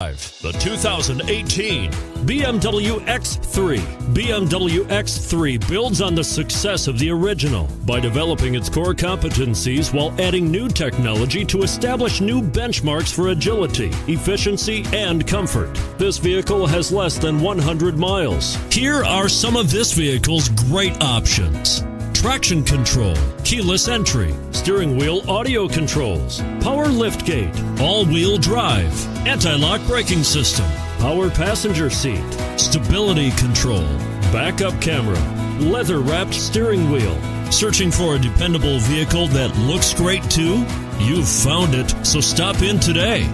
The 2018 BMW X3. BMW X3 builds on the success of the original by developing its core competencies while adding new technology to establish new benchmarks for agility, efficiency, and comfort. This vehicle has less than 100 miles. Here are some of this vehicle's great options: traction control, keyless entry, steering wheel audio controls, power liftgate, all-wheel drive, anti-lock braking system, power passenger seat, stability control, backup camera, leather-wrapped steering wheel. Searching for a dependable vehicle that looks great too? You've found it, so stop in today.